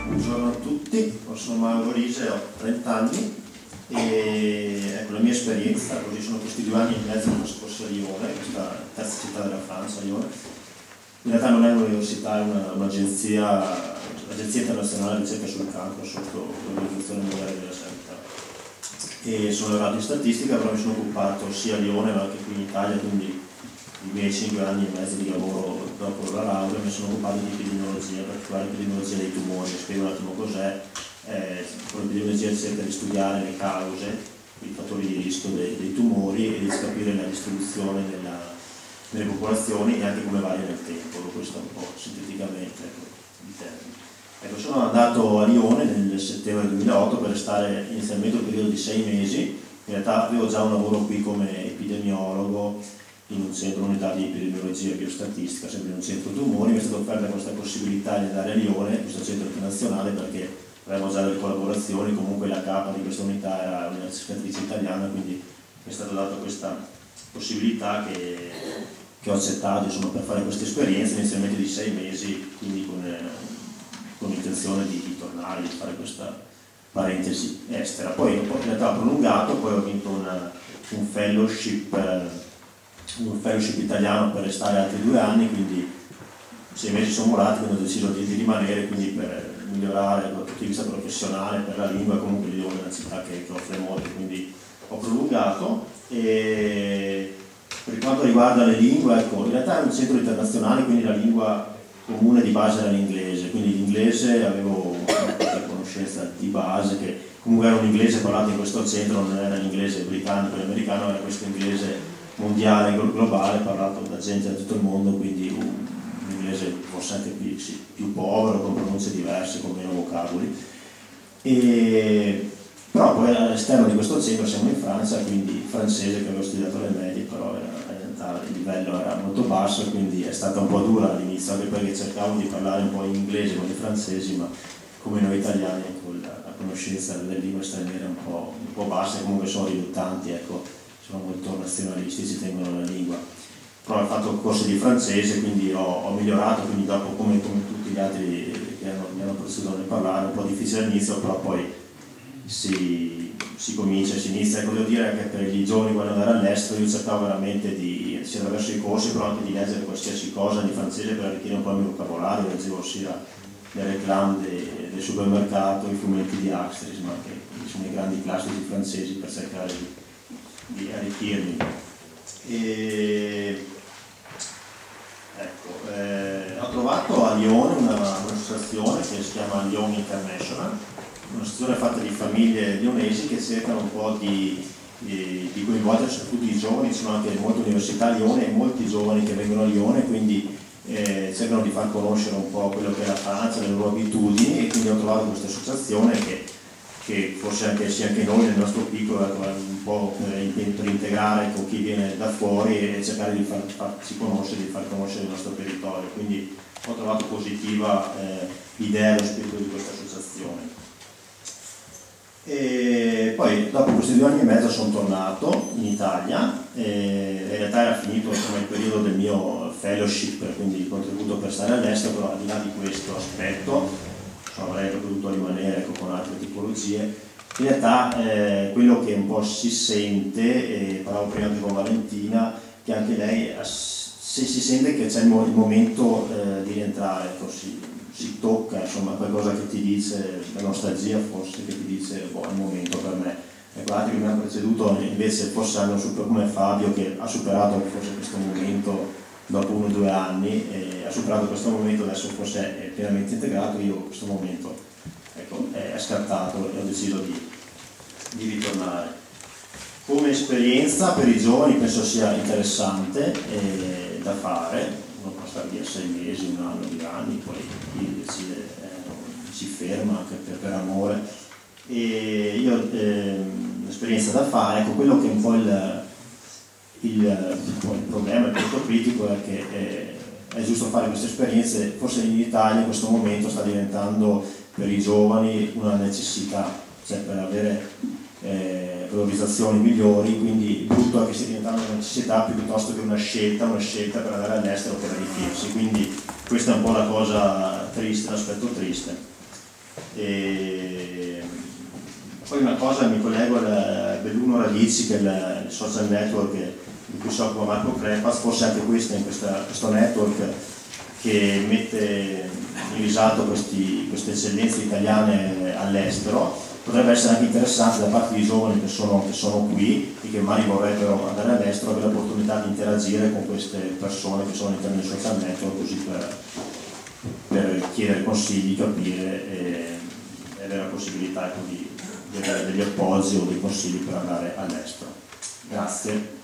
Buongiorno a tutti, sono Mauro Rise, ho 30 anni e ecco, la mia esperienza, così sono questi 2 anni e mezzo trascorsi a Lione, questa terza città della Francia, Lione. In realtà non è un'università, è un'agenzia internazionale di ricerca sul cancro sotto l'Organizzazione Mondiale della Sanità. E sono laureato in statistica, però mi sono occupato sia a Lione ma anche qui in Italia, quindi i miei 5 anni e mezzo di lavoro dopo la laurea mi sono occupato di epidemiologia, in particolare epidemiologia dei tumori. Spiego un attimo cos'è. L'epidemiologia cerca di studiare le cause, i fattori di rischio dei tumori e di capire la distribuzione nelle popolazioni e anche come varia nel tempo. Questo un po' sinteticamente il termine. Ecco, sono andato a Lione nel settembre 2008 per restare inizialmente un periodo di 6 mesi. In realtà avevo già un lavoro qui come epidemiologo in un centro, un'unità di epidemiologia e biostatistica, sempre in un centro tumori. Mi è stata offerta questa possibilità di andare a Lione, questo centro internazionale, perché avevamo già delle collaborazioni, comunque la capa di questa unità era una ricercatrice italiana, quindi mi è stata data questa possibilità che ho accettato, insomma, per fare questa esperienza inizialmente di 6 mesi, quindi con l'intenzione di tornare, di fare questa parentesi estera. Poi in realtà ho prolungato, poi ho vinto un fellowship italiano per restare altri 2 anni, quindi 6 mesi sono volati, quindi ho deciso di rimanere, quindi per migliorare dal punto di vista professionale, per la lingua. Comunque Lione è una città che offre molto, quindi ho prolungato. E per quanto riguarda le lingue, ecco, in realtà è un centro internazionale, quindi la lingua comune di base era l'inglese, quindi l'inglese avevo una conoscenza di base, che comunque era un inglese parlato in questo centro, non era l'inglese britannico e americano, era questo inglese mondiale, globale, parlato da gente da tutto il mondo, quindi un inglese forse anche più povero, con pronunce diverse, con meno vocaboli. Però poi all'esterno di questo centro siamo in Francia, quindi francese, che avevo studiato alle medie, però il livello era molto basso, quindi è stata un po' dura all'inizio, anche perché cercavo di parlare un po' in inglese con i francesi, ma come noi italiani con la conoscenza delle lingue straniere un po' bassa, e comunque sono riluttanti, ecco, sono molto nazionalistici, tengono la lingua. Però ho fatto corsi di francese, quindi ho migliorato, quindi dopo come tutti gli altri che mi hanno preceduto nel parlare, un po' difficile all'inizio, però poi si comincia e si inizia. Ecco, devo dire che per gli giovani che vogliono andare all'estero io cercavo veramente sia attraverso i corsi, però anche di leggere qualsiasi cosa di francese per arricchire un po' il mio vocabolario. Leggevo sia le reclame del supermercato, i fumetti di Axtris, ma anche insomma, i grandi classici francesi, per cercare di arricchirmi. Ho trovato a Lione un'associazione che si chiama Lione International, un'associazione fatta di famiglie lionesi che cercano un po' di coinvolgere soprattutto i giovani. Ci sono anche molte università a Lione e molti giovani che vengono a Lione, quindi cercano di far conoscere un po' quello che è la Francia, le loro abitudini, e quindi ho trovato questa associazione che forse anche noi nel nostro piccolo è un po' per integrare con chi viene da fuori e cercare di farci conoscere, di far conoscere il nostro territorio. Quindi ho trovato positiva l'idea e lo spirito di questa associazione. E poi dopo questi 2 anni e mezzo sono tornato in Italia, in realtà era finito il periodo del mio fellowship, quindi il contributo per stare all'estero, però al di là di questo aspetto avrei potuto rimanere con altre tipologie. In realtà quello che un po' si sente, parlavo prima anche con Valentina, che anche lei se si sente che c'è il momento di rientrare, si tocca, insomma, qualcosa che ti dice, la nostalgia forse, che ti dice è il momento per me. Ecco, altri che mi hanno preceduto invece forse hanno come Fabio, che ha superato forse questo momento dopo 1 o 2 anni, ha superato questo momento, adesso forse è pienamente integrato. Io questo momento, ecco, è scattato e ho deciso di ritornare. Come esperienza per i giovani penso sia interessante da fare. Uno può stare via 6 mesi, 1 anno, 2 anni, poi chi decide si ferma anche per amore. E io l'esperienza da fare, ecco, quello che è un po' il problema, il punto critico è che è giusto fare queste esperienze. Forse in Italia in questo momento sta diventando per i giovani una necessità, cioè per avere valorizzazioni migliori, quindi il brutto è che sia diventata una necessità piuttosto che una scelta per andare all'estero per arricchirsi, quindi questa è un po' la cosa triste, l'aspetto triste. E poi una cosa, mi collego al Belluno Radici, che è il social network di cui si occupa Marco Crepaz, forse anche questo network che mette in risalto queste eccellenze italiane all'estero, potrebbe essere anche interessante da parte di giovani che sono qui e che magari vorrebbero andare all'estero, avere l'opportunità di interagire con queste persone che sono all'interno del social network, così per chiedere consigli, capire e avere la possibilità di avere degli appoggi o dei consigli per andare all'estero. Grazie.